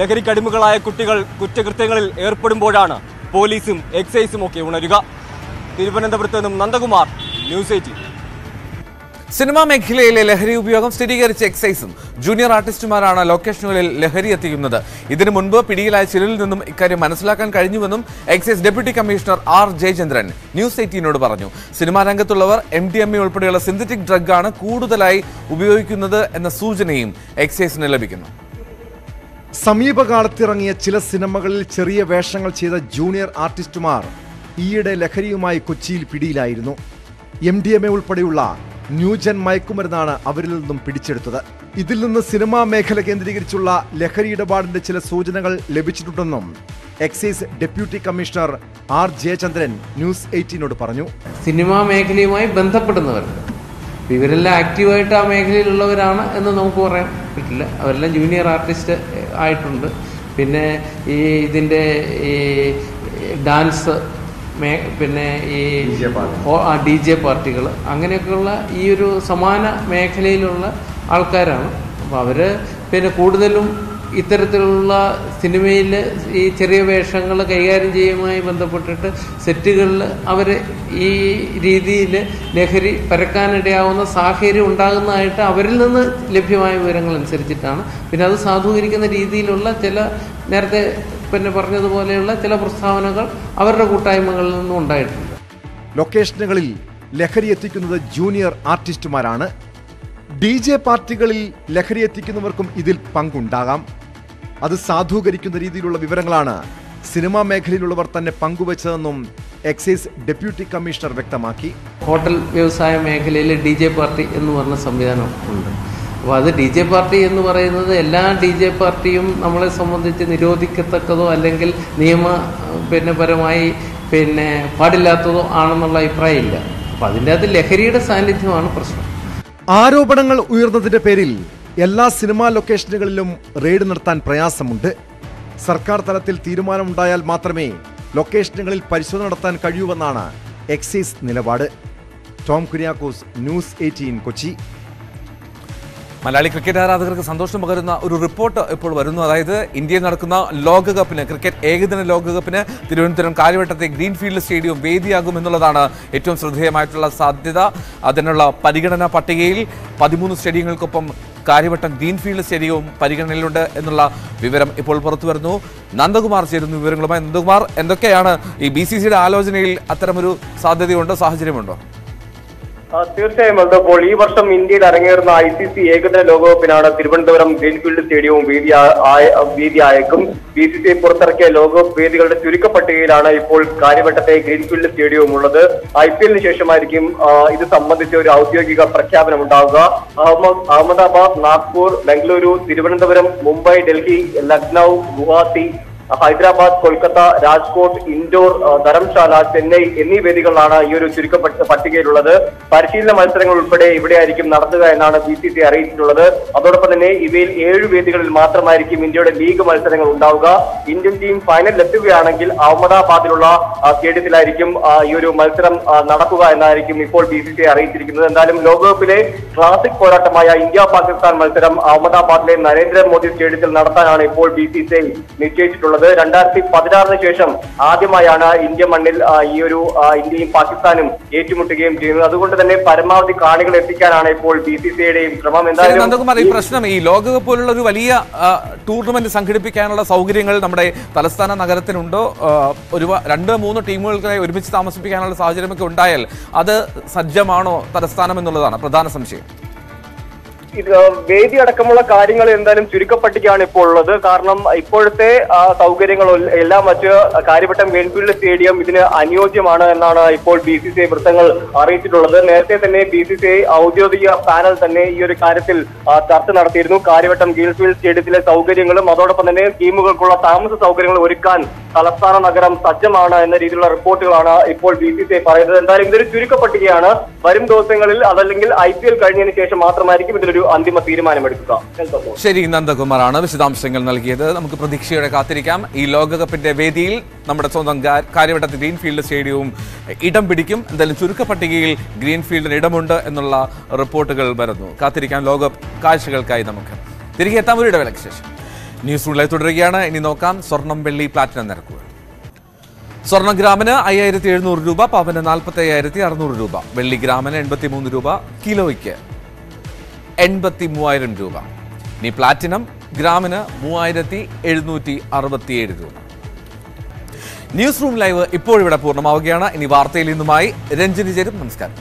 ലഹരിക്കടിമകളായ കുട്ടികൾ കുറ്റകൃത്യങ്ങളിൽ ഏർപ്പെടുമ്പോഴാണ് പോലീസും എക്സൈസും ഒക്കെ ഉണരുക. തിരുവനന്തപുരത്ത് നിന്നും നന്ദകുമാർ, ന്യൂസ് 18. സിനിമാ മേഖലയിലെ ലഹരി ഉപയോഗം സ്ഥിരീകരിച്ച എക്സൈസും ജൂനിയർ ആർട്ടിസ്റ്റുമാരാണ് ലൊക്കേഷനുകളിൽ ലഹരി എത്തിക്കുന്നത്. ഇതിനു മുൻപ് പിടിയിലായ ചിലരിൽ നിന്നും ഇക്കാര്യം മനസ്സിലാക്കാൻ കഴിഞ്ഞുവെന്നും excise deputy commissioner R Jayachandran news 18നോട് പറഞ്ഞു. സിനിമാ രംഗത്തുള്ളവർ MDMA ഉൾപ്പെടെയുള്ള സിന്തറ്റിക് ഡ്രഗാണ് കൂടുതലായി ഉപയോഗിക്കുന്നത് എന്ന സൂചനയും എക്സൈസിന് ലഭിക്കുന്നു. സമീപകാലത്തിറങ്ങിയ ചില സിനിമകളിൽ ചെറിയ വേഷങ്ങൾ ചെയ്ത ജൂനിയർ ആർട്ടിസ്റ്റുമാർ ഈയിടെ ലഹരിയുമായി കൊച്ചിയിൽ പിടിയിലായിരുന്നു. MDMA ഉൾപ്പെടെയുള്ള ന്യൂജൻ മയക്കുമരുന്നാണ് അവരിൽ നിന്നും പിടിച്ചെടുത്തത്. ഇതിൽ നിന്ന് സിനിമാ മേഖല കേന്ദ്രീകരിച്ചുള്ള ലഹരി ഇടപാടിന്റെ ചില സൂചനകൾ ലഭിച്ചിട്ടുണ്ടെന്നും excise deputy commissioner R Jayachandran news 18നോട് പറഞ്ഞു. സിനിമാ മേഖലയുമായി ബന്ധപ്പെടുന്നവർ ഇവരെല്ലാം ആക്റ്റീവായിട്ട് ആ മേഖലയിലുള്ളവരാണ് എന്ന് നമുക്ക് പറയാൻ പറ്റില്ല. അവരെല്ലാം ജൂനിയർ ആർട്ടിസ്റ്റ് ആയിട്ടുണ്ട്. പിന്നെ ഇതിൻ്റെ ഈ ഡാൻസ്, പിന്നെ ഈ DJ പാർട്ടികൾ, അങ്ങനെയൊക്കെയുള്ള ഈ ഒരു സമാന മേഖലയിലുള്ള ആൾക്കാരാണ്. അപ്പോൾ അവർ പിന്നെ കൂടുതലും ഇത്തരത്തിലുള്ള സിനിമയിൽ ഈ ചെറിയ വേഷങ്ങൾ കൈകാര്യം ചെയ്യുന്നതുമായി ബന്ധപ്പെട്ടിട്ട് സെറ്റുകളിൽ അവർ ഈ രീതിയിൽ ലഹരി പരക്കാനിടയാവുന്ന സാഹചര്യം ഉണ്ടാകുന്നതായിട്ട് അവരിൽ നിന്ന് ലഭ്യമായ വിവരങ്ങൾ അനുസരിച്ചിട്ടാണ്. പിന്നെ അത് സാധൂകരിക്കുന്ന രീതിയിലുള്ള ചില നേരത്തെ പിന്നെ പറഞ്ഞതുപോലെയുള്ള ചില പ്രസ്താവനകൾ അവരുടെ കൂട്ടായ്മകളിൽ നിന്നും ഉണ്ടായിട്ടുണ്ട്. ലൊക്കേഷനുകളിൽ ലഹരി എത്തിക്കുന്നത് ജൂനിയർ ആർട്ടിസ്റ്റുമാരാണ്. DJ പാർട്ടികളിൽ ലഹരി എത്തിക്കുന്നവർക്കും ഇതിൽ പങ്കുണ്ടാകാം. അത് സാധൂകരിക്കുന്ന രീതിയിലുള്ള വിവരങ്ങളാണ് സിനിമാ മേഖലയിലുള്ളവർ തന്നെ പങ്കുവച്ചതെന്നും എക്സൈസ് ഡെപ്യൂട്ടി കമ്മീഷണർ വ്യക്തമാക്കി. ഹോട്ടൽ വ്യവസായ മേഖലയിൽ DJ പാർട്ടി എന്ന് പറഞ്ഞ സംവിധാനം ഉണ്ട്. അപ്പോൾ അത് DJ പാർട്ടി എന്ന് പറയുന്നത് എല്ലാ DJ പാർട്ടിയും നമ്മളെ സംബന്ധിച്ച് നിരോധിക്കത്തക്കതോ അല്ലെങ്കിൽ പരമായി പാടില്ലാത്തതോ ആണെന്നുള്ള അഭിപ്രായമില്ല. അപ്പോൾ അതിൻ്റെ അകത്ത് ലഹരിയുടെ സാന്നിധ്യമാണ് പ്രശ്നം. ആരോപണങ്ങൾ ഉയർന്നതിന്റെ പേരിൽ എല്ലാ സിനിമാ ലൊക്കേഷനുകളിലും റെയ്ഡ് നടത്താൻ പ്രയാസമുണ്ട്. സർക്കാർ തലത്തിൽ തീരുമാനമുണ്ടായാൽ മാത്രമേ ലൊക്കേഷനുകളിൽ പരിശോധന നടത്താൻ കഴിയൂവെന്നാണ് എക്സൈസ് നിലപാട്. Tom Kuriakose, news 18, Kochi. Malayali cricket ആരാധകർക്ക് സന്തോഷം പകരുന്ന ഒരു റിപ്പോർട്ട് ഇപ്പോൾ വരുന്നു. അതായത് ഇന്ത്യയിൽ നടക്കുന്ന ലോകകപ്പിന്, ക്രിക്കറ്റ് ഏകദിന ലോകകപ്പിന് തിരുവനന്തപുരം കാര്യവട്ടത്തെ ഗ്രീൻഫീൽഡ് സ്റ്റേഡിയം വേദിയാകും എന്നുള്ളതാണ് ഏറ്റവും ശ്രദ്ധേയമായിട്ടുള്ള സാധ്യത. അതിനുള്ള പരിഗണനാ പട്ടികയിൽ 13 സ്റ്റേഡിയങ്ങൾക്കൊപ്പം കാര്യവട്ടം ഗ്രീൻഫീൽഡ് സ്റ്റേഡിയവും പരിഗണനയിലുണ്ട് എന്നുള്ള വിവരം ഇപ്പോൾ പുറത്തു വരുന്നു. നന്ദകുമാർ ചേരുന്നു വിവരങ്ങളുമായി. നന്ദകുമാർ, എന്തൊക്കെയാണ് ഈ BCCയുടെ ആലോചനയിൽ അത്തരമൊരു സാധ്യതയുണ്ടോ, സാഹചര്യമുണ്ടോ? തീർച്ചയായും അപ്പോൾ ഈ വർഷം ഇന്ത്യയിൽ അരങ്ങേറുന്ന ICC ഏകദിന ലോകകപ്പിനാണ് തിരുവനന്തപുരം ഗ്രീൻഫീൽഡ് സ്റ്റേഡിയവും വേദിയായേക്കും. BCCI പുറത്തിറക്കിയ ലോകകപ്പ് വേദികളുടെ ചുരുക്കപ്പട്ടികയിലാണ് ഇപ്പോൾ കാര്യവട്ടത്തെ ഗ്രീൻഫീൽഡ് സ്റ്റേഡിയവും ഉള്ളത്. IPL ശേഷമായിരിക്കും ഇത് സംബന്ധിച്ച ഒരു ഔദ്യോഗിക പ്രഖ്യാപനം ഉണ്ടാവുക. അഹമ്മദാബാദ്, നാഗ്പൂർ, ബംഗളൂരു, തിരുവനന്തപുരം, മുംബൈ, ഡൽഹി, ലക്നൌ, ഗുവാഹത്തി, ഹൈദരാബാദ്, കൊൽക്കത്ത, രാജ്കോട്ട്, ഇൻഡോർ, ധരംശാല, ചെന്നൈ എന്നീ വേദികളിലാണ് ഈ ഒരു ചുരുക്കപ്പെട്ട പട്ടികയിലുള്ളത്. പരിശീലന മത്സരങ്ങൾ ഉൾപ്പെടെ ഇവിടെയായിരിക്കും നടത്തുക എന്നാണ് BCCI അറിയിച്ചിട്ടുള്ളത്. അതോടൊപ്പം തന്നെ ഇവയിൽ 7 വേദികളിൽ മാത്രമായിരിക്കും ഇന്ത്യയുടെ ലീഗ് മത്സരങ്ങൾ ഉണ്ടാവുക. ഇന്ത്യൻ ടീം ഫൈനലിൽ എത്തുകയാണെങ്കിൽ അഹമ്മദാബാദിലുള്ള സ്റ്റേഡിയത്തിലായിരിക്കും ഈ ഒരു മത്സരം നടക്കുക എന്നായിരിക്കും ഇപ്പോൾ BCCI അറിയിച്ചിരിക്കുന്നത്. എന്തായാലും ലോകകപ്പിലെ ക്ലാസിക് പോരാട്ടമായ ഇന്ത്യ-പാകിസ്ഥാൻ മത്സരം അഹമ്മദാബാദിലെ നരേന്ദ്രമോദി സ്റ്റേഡിയത്തിൽ നടത്താനാണ് ഇപ്പോൾ BCCI നിശ്ചയിച്ചിട്ടുള്ളത്. 2016 ശേഷം ആദ്യമായാണ് ഇന്ത്യ മണ്ണിൽ ഈ ഒരു ഇന്ത്യയും പാകിസ്ഥാനും ഏറ്റുമുട്ടുകയും ചെയ്യുന്നത്. അതുകൊണ്ട് തന്നെ പരമാവധി കാണികൾ എത്തിക്കാനാണ് ഇപ്പോൾ BCCIയുടെയും ശ്രമം. എന്തായാലും നന്ദകുമാർ, ഈ പ്രശ്നം ഈ ലോകകപ്പ് പോലുള്ള ഒരു വലിയ ടൂർണമെന്റ് സംഘടിപ്പിക്കാനുള്ള സൗകര്യങ്ങൾ നമ്മുടെ തലസ്ഥാന നഗരത്തിനുണ്ടോ? ഒരു 2-3 ടീമുകൾക്കായി ഒരുമിച്ച് താമസിപ്പിക്കാനുള്ള സാഹചര്യമൊക്കെ ഉണ്ടായാൽ അത് സജ്ജമാണോ തലസ്ഥാനം എന്നുള്ളതാണ് പ്രധാന സംശയം. വേദി അടക്കമുള്ള കാര്യങ്ങൾ എന്തായാലും ചുരുക്കപ്പട്ടികയാണ് ഇപ്പോൾ ഉള്ളത്. കാരണം ഇപ്പോഴത്തെ സൗകര്യങ്ങൾ എല്ലാം വച്ച് കാര്യവട്ടം ഗ്രീൻഫീൽഡ് സ്റ്റേഡിയം ഇതിന് അനുയോജ്യമാണ് എന്നാണ് ഇപ്പോൾ BCCI വൃത്തങ്ങൾ അറിയിച്ചിട്ടുള്ളത്. നേരത്തെ തന്നെ BCCI ഔദ്യോഗിക പാനൽ തന്നെ ഈ ഒരു കാര്യത്തിൽ ചർച്ച നടത്തിയിരുന്നു. കാര്യവട്ടം ഗ്രീൻഫീൽഡ് സ്റ്റേഡിയത്തിലെ സൗകര്യങ്ങളും അതോടൊപ്പം തന്നെ ടീമുകൾക്കുള്ള താമസ സൗകര്യങ്ങൾ ഒരുക്കാൻ തലസ്ഥാന നഗരം സജ്ജമാണ് എന്ന രീതിയിലുള്ള റിപ്പോർട്ടുകളാണ് ഇപ്പോൾ BCCI പറയുന്നത്. എന്തായാലും ഇതൊരു ചുരുക്കപ്പട്ടികയാണ്. വരും ദിവസങ്ങളിൽ അതല്ലെങ്കിൽ IPL കഴിഞ്ഞതിന് ശേഷം മാത്രമായിരിക്കും ഇതിലൊരു അന്തിമ തീരുമാനമെടുക്കുക. ശരി, നന്ദകുമാറാണ് വിശദാംശങ്ങൾ നൽകിയത്. നമുക്ക് പ്രതീക്ഷയോടെ കാത്തിരിക്കാം. ഈ ലോകകപ്പിന്റെ വേദിയിൽ നമ്മുടെ സ്വന്തം കാര്യവട്ടത്ത് ഗ്രീൻഫീൽഡ് സ്റ്റേഡിയവും ഇടം പിടിക്കും. എന്തായാലും ചുരുക്കപ്പട്ടികയിൽ ഗ്രീൻഫീൽഡിന് ഇടമുണ്ട് എന്നുള്ള റിപ്പോർട്ടുകൾ വരുന്നു. കാത്തിരിക്കാം ലോകകപ്പ് കാഴ്ചകൾക്കായി. നമുക്ക് തിരികെ എത്താം ഒരു ഇടവേളയ്ക്ക് ശേഷം. ന്യൂസ് റൂമിലായി തുടരുകയാണ്. ഇനി നോക്കാം സ്വർണം, വെള്ളി, പ്ലാറ്റിനം നിരക്കുകൾ. സ്വർണ്ണം ഗ്രാമിന് 5700 രൂപ, പവന് 45,600 രൂപ, വെള്ളി ഗ്രാമിന് 83 രൂപ, കിലോയ്ക്ക് 83,000 രൂപ. ഇനി പ്ലാറ്റിനം ഗ്രാമിന് 3767 രൂപ. ന്യൂസ് റൂം ലൈവ് ഇപ്പോഴിവിടെ പൂർണ്ണമാവുകയാണ്. ഇനി വാർത്തയിൽ നിന്നുമായി രഞ്ജിനി ചേരും. നമസ്കാരം.